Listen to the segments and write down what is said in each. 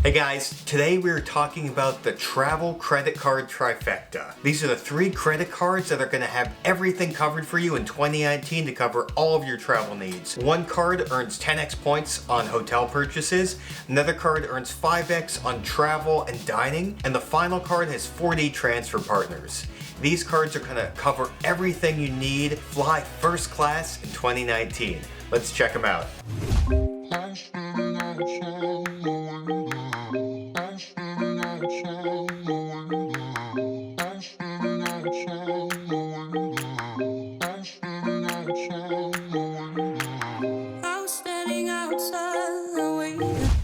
Hey guys, today we're talking about the travel credit card trifecta. These are the 3 credit cards that are going to have everything covered for you in 2019 to cover all of your travel needs. One card earns 10x points on hotel purchases, another card earns 5x on travel and dining, and the final card has 4D transfer partners. These cards are going to cover everything you need to fly first class in 2019. Let's check them out.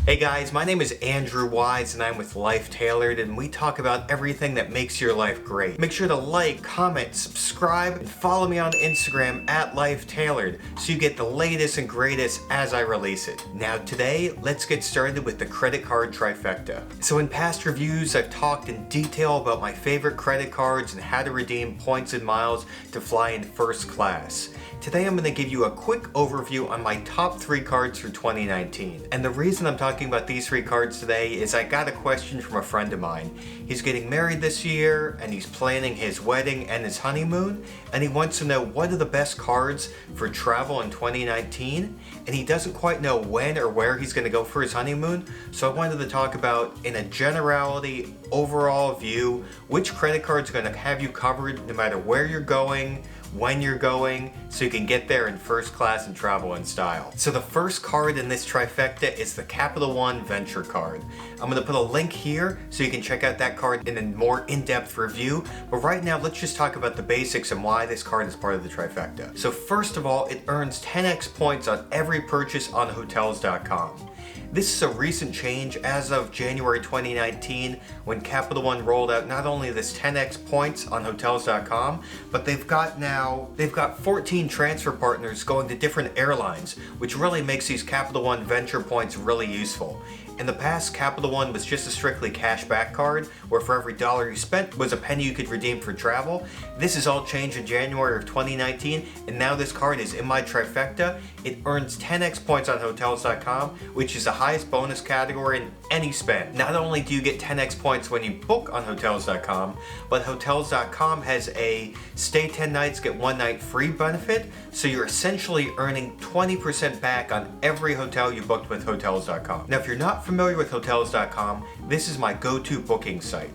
Hey guys, my name is Andrew Wise and I'm with Life Tailored, and we talk about everything that makes your life great. Make sure to like, comment, subscribe, and follow me on Instagram at Life Tailored so you get the latest and greatest as I release it. Now today, let's get started with the credit card trifecta. So in past reviews, I've talked in detail about my favorite credit cards and how to redeem points and miles to fly in first class. Today I'm going to give you a quick overview on my top 3 cards for 2019. And the reason I'm talking about these 3 cards today is I got a question from a friend of mine. He's getting married this year and he's planning his wedding and his honeymoon, and he wants to know what are the best cards for travel in 2019, and he doesn't quite know when or where he's going to go for his honeymoon. So I wanted to talk about, in a generality, overall view, which credit card's going to have you covered no matter where you're going, when you're going, so you can get there in first class and travel in style. So the first card in this trifecta is the Capital One Venture card. I'm going to put a link here so you can check out that card in a more in-depth review, but right now let's just talk about the basics and why this card is part of the trifecta. So first of all, it earns 10x points on every purchase on Hotels.com. This is a recent change as of January 2019 when Capital One rolled out not only this 10x points on Hotels.com, but they've got 14 transfer partners going to different airlines, which really makes these Capital One Venture points really useful. In the past, Capital One was just a strictly cashback card, where for every dollar you spent was a penny you could redeem for travel. This is all changed in January of 2019, and now this card is in my trifecta. It earns 10x points on Hotels.com, which is the highest bonus category in any spend. Not only do you get 10x points when you book on Hotels.com, but Hotels.com has a stay 10 nights, get 1 night free benefit, so you're essentially earning 20% back on every hotel you booked with Hotels.com. Now, if you're not familiar with Hotels.com, this is my go-to booking site.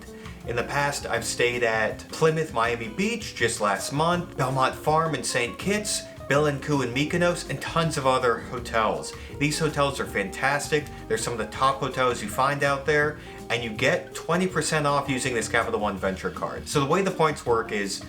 In the past, I've stayed at Plymouth, Miami Beach just last month, Belmont Farm in St. Kitts, Bill and Coo in Mykonos, and tons of other hotels. These hotels are fantastic. They're some of the top hotels you find out there, and you get 20% off using this Capital One Venture card. So the way the points work is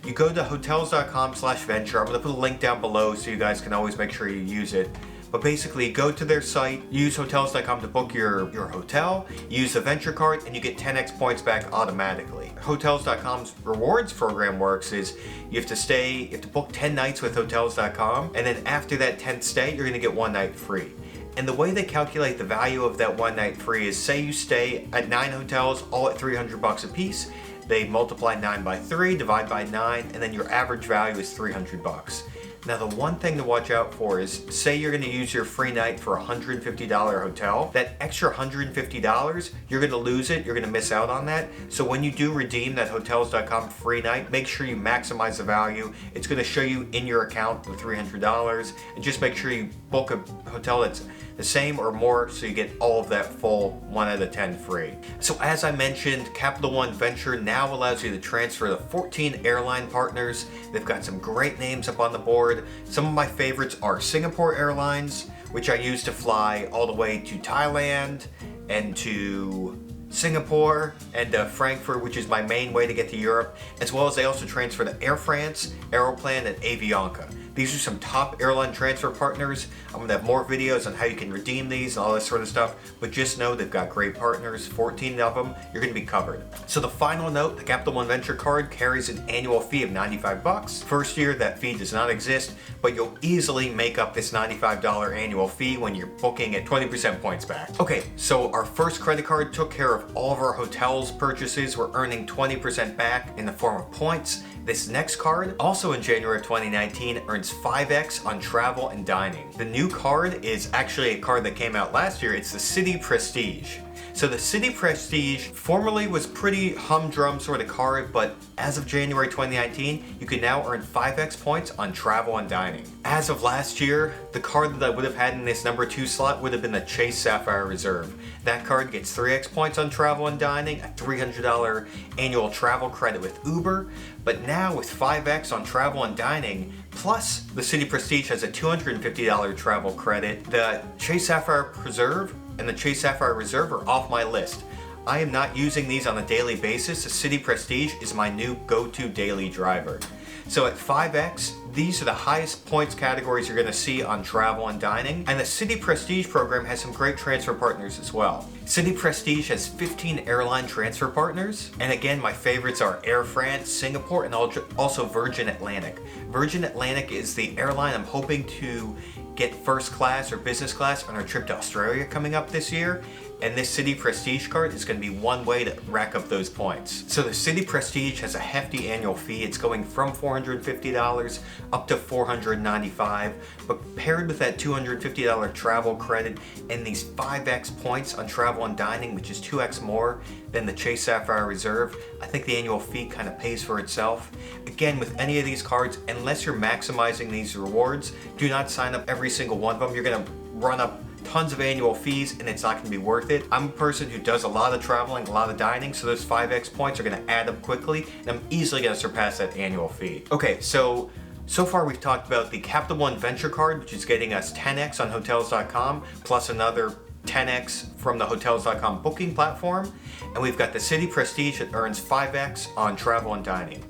you go to hotels.com/venture. I'm going to put a link down below so you guys can always make sure you use it. But basically, go to their site, use hotels.com to book your hotel, use the Venture card, and you get 10x points back automatically. Hotels.com's rewards program works is you have to book 10 nights with hotels.com, and then after that 10th stay, you're going to get 1 night free. And the way they calculate the value of that 1 night free is, say you stay at 9 hotels, all at $300 a piece. They multiply 9 by 3, divide by 9, and then your average value is $300. Now, the one thing to watch out for is, say you're going to use your free night for a $150 hotel, that extra $150, you're going to lose it, you're going to miss out on that. So when you do redeem that Hotels.com free night, make sure you maximize the value. It's going to show you in your account the $300, and just make sure you book a hotel that's the same or more so you get all of that full 1 out of 10 free. So as I mentioned, Capital One Venture now allows you to transfer to 14 airline partners. They've got some great names up on the board. Some of my favorites are Singapore Airlines, which I use to fly all the way to Thailand and to Singapore and Frankfurt, which is my main way to get to Europe, as well as they also transfer to Air France, Aeroplan, and Avianca. These are some top airline transfer partners. I'm going to have more videos on how you can redeem these and all this sort of stuff, but just know they've got great partners, 14 of them, you're going to be covered. So the final note, the Capital One Venture card carries an annual fee of $95. First year, that fee does not exist, but you'll easily make up this $95 annual fee when you're booking at 20% points back. Okay, so our first credit card took care of all of our hotels purchases. We're earning 20% back in the form of points. This next card, also in January of 2019, earns 5x on travel and dining. The new card is actually a card that came out last year. It's the City Prestige. So the City Prestige formerly was pretty humdrum sort of card, but as of January 2019, you can now earn 5x points on travel and dining. As of last year, the card that I would have had in this number 2 slot would have been the Chase Sapphire Reserve. That card gets 3x points on travel and dining, a $300 annual travel credit with Uber, but now with 5x on travel and dining, plus the City Prestige has a $250 travel credit, the Chase Sapphire Reserve and the Chase Sapphire Reserve are off my list. I am not using these on a daily basis. The City Prestige is my new go-to daily driver. So at 5x, these are the highest points categories you're going to see on travel and dining. And the City Prestige program has some great transfer partners as well. City Prestige has 15 airline transfer partners. And again, my favorites are Air France, Singapore, and also Virgin Atlantic. Virgin Atlantic is the airline I'm hoping to get first class or business class on our trip to Australia coming up this year. And this City Prestige card is going to be one way to rack up those points. So the City Prestige has a hefty annual fee. It's going from $450 up to $495, but paired with that $250 travel credit and these 5x points on travel and dining, which is 2x more than the Chase Sapphire Reserve, I think the annual fee kind of pays for itself. Again, with any of these cards, unless you're maximizing these rewards, do not sign up every single one of them. You're going to run up tons of annual fees and it's not going to be worth it. I'm a person who does a lot of traveling, a lot of dining, so those 5x points are going to add up quickly and I'm easily going to surpass that annual fee. Okay, so far we've talked about the Capital One Venture Card, which is getting us 10x on Hotels.com, plus another 10x from the Hotels.com booking platform, and we've got the City Prestige that earns 5x on travel and dining.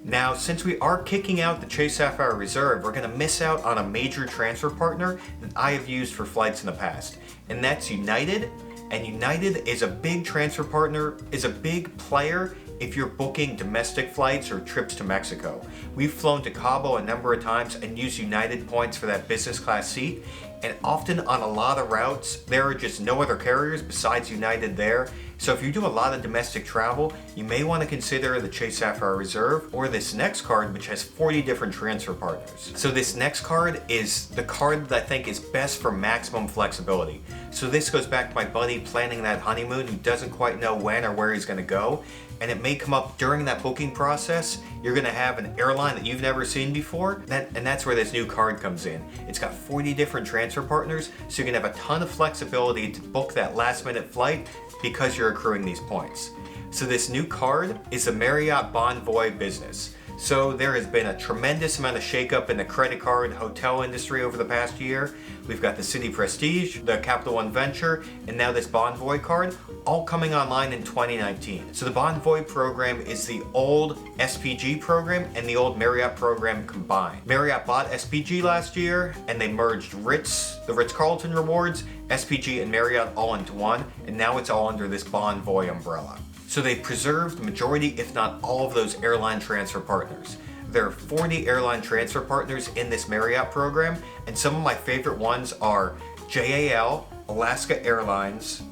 Now, since we are kicking out the Chase Sapphire Reserve, we're going to miss out on a major transfer partner that I have used for flights in the past, and that's United. And United is a big transfer partner, is a big player if you're booking domestic flights or trips to Mexico. We've flown to Cabo a number of times and used United points for that business class seat, and often on a lot of routes, there are just no other carriers besides United there. So if you do a lot of domestic travel, you may want to consider the Chase Sapphire Reserve or this next card, which has 40 different transfer partners. So this next card is the card that I think is best for maximum flexibility. So this goes back to my buddy planning that honeymoon who doesn't quite know when or where he's going to go. And it may come up during that booking process. You're going to have an airline that you've never seen before, and that's where this new card comes in. It's got 40 different transfer partners, so you can have a ton of flexibility to book that last minute flight because you're accruing these points. So this new card is the Marriott Bond Boy Business. So there has been a tremendous amount of shakeup in the credit card hotel industry over the past year. We've got the City Prestige, the Capital One Venture, and now this Bond Boy card, all coming online in 2019. So the Bond Boy program is the old SPG program and the old Marriott program combined. Marriott bought SPG last year and they merged the Ritz-Carlton Rewards, SPG, and Marriott all into one, and now it's all under this Bond Boy umbrella. So they preserved the majority, if not all, of those airline transfer partners. There are 40 airline transfer partners in this Marriott program, and some of my favorite ones are JAL, Alaska Airlines,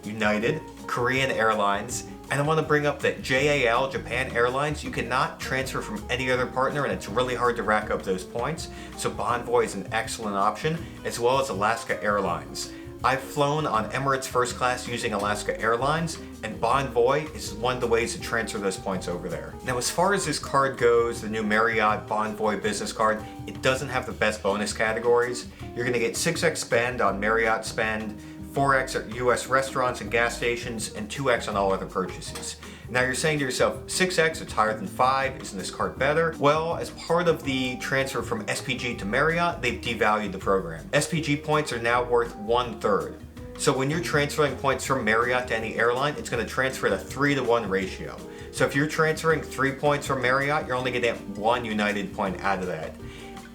United, Korean Airlines, and I want to bring up that JAL, Japan Airlines, you cannot transfer from any other partner and it's really hard to rack up those points, so Bond Boy is an excellent option, as well as Alaska Airlines. I've flown on Emirates first class using Alaska Airlines, and Bond Boy is one of the ways to transfer those points over there. Now, as far as this card goes, the new Marriott Bond Boy business card, it doesn't have the best bonus categories. You're going to get 6x spend on Marriott spend, 4x at US restaurants and gas stations, and 2x on all other purchases. Now you're saying to yourself, 6x, it's higher than 5, isn't this card better? Well, as part of the transfer from SPG to Marriott, they've devalued the program. SPG points are now worth 1/3. So when you're transferring points from Marriott to any airline, it's going to transfer at a 3-to-1 ratio. So if you're transferring 3 points from Marriott, you're only going to get 1 United point out of that.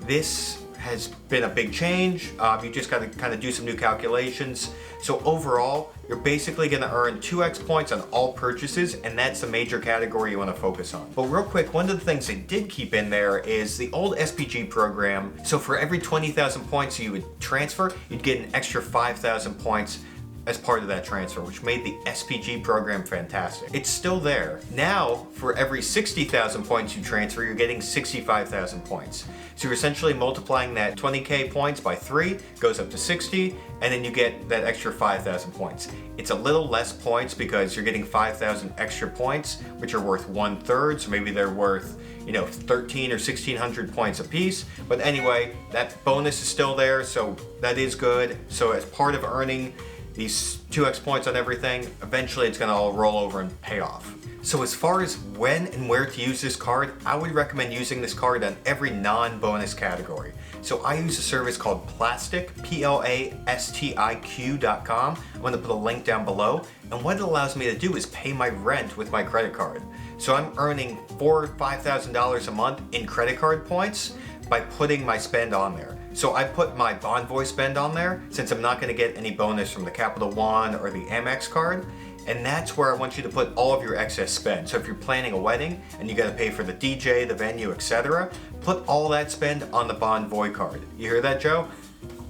This has been a big change. You just got to kind of do some new calculations. So overall, you're basically going to earn 2x points on all purchases, and that's the major category you want to focus on. But real quick, one of the things they did keep in there is the old SPG program. So for every 20,000 points you would transfer, you'd get an extra 5,000 points as part of that transfer, which made the SPG program fantastic. It's still there. Now, for every 60,000 points you transfer, you're getting 65,000 points. So you're essentially multiplying that 20k points by 3, goes up to 60, and then you get that extra 5,000 points. It's a little less points because you're getting 5,000 extra points, which are worth 1/3, so maybe they're worth 13 or 1600 points a piece. But anyway, that bonus is still there, so that is good. So as part of earning these 2x points on everything, eventually it's gonna all roll over and pay off. So as far as when and where to use this card, I would recommend using this card on every non-bonus category. So I use a service called Plastiq, Plastiq.com. I'm gonna put a link down below. And what it allows me to do is pay my rent with my credit card. So I'm earning $4,000 or $5,000 a month in credit card points by putting my spend on there. So I put my Bond Boy spend on there since I'm not gonna get any bonus from the Capital One or the Amex card. And that's where I want you to put all of your excess spend. So if you're planning a wedding and you gotta pay for the DJ, the venue, etc., put all that spend on the Bond Boy card. You hear that, Joe?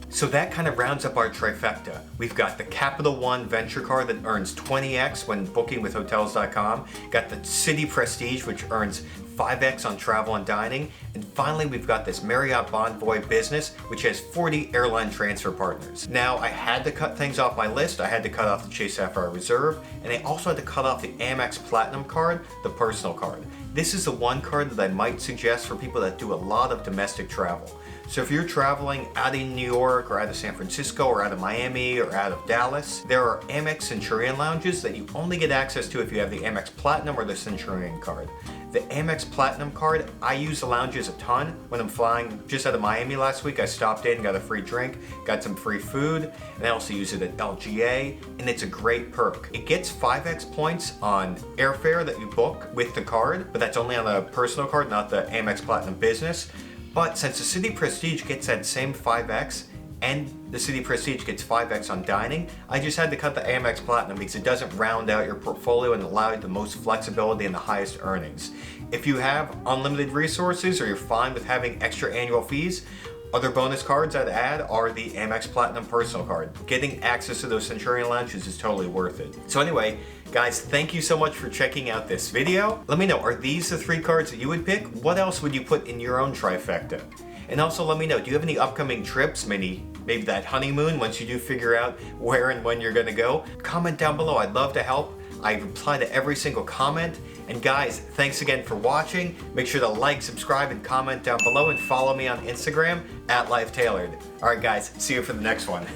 So that kind of rounds up our trifecta. We've got the Capital One Venture Card that earns 20x when booking with Hotels.com. Got the City Prestige, which earns 5x on travel and dining. And finally, we've got this Marriott Bond Boy business, which has 40 airline transfer partners. Now, I had to cut things off my list. I had to cut off the Chase Sapphire Reserve, and I also had to cut off the Amex Platinum card, the personal card. This is the one card that I might suggest for people that do a lot of domestic travel. So if you're traveling out of New York or out of San Francisco or out of Miami or out of Dallas, there are Amex Centurion lounges that you only get access to if you have the Amex Platinum or the Centurion card. The Amex Platinum card, I use the lounges a ton. When I'm flying just out of Miami last week, I stopped in, got a free drink, got some free food, and I also use it at LGA, and it's a great perk. It gets 5x points on airfare that you book with the card, but that's only on the personal card, not the Amex Platinum Business. But since the City Prestige gets that same 5x, and the City Prestige gets 5x on dining, I just had to cut the Amex Platinum because it doesn't round out your portfolio and allow you the most flexibility and the highest earnings. If you have unlimited resources or you're fine with having extra annual fees, other bonus cards I'd add are the Amex Platinum Personal Card. Getting access to those Centurion lounges is totally worth it. So anyway, guys, thank you so much for checking out this video. Let me know, are these the 3 cards that you would pick? What else would you put in your own trifecta? And also let me know, do you have any upcoming trips? Maybe that honeymoon once you do figure out where and when you're gonna go? Comment down below, I'd love to help. I reply to every single comment. And guys, thanks again for watching. Make sure to like, subscribe, and comment down below, and follow me on Instagram at LifeTailored. All right, guys, see you for the next one.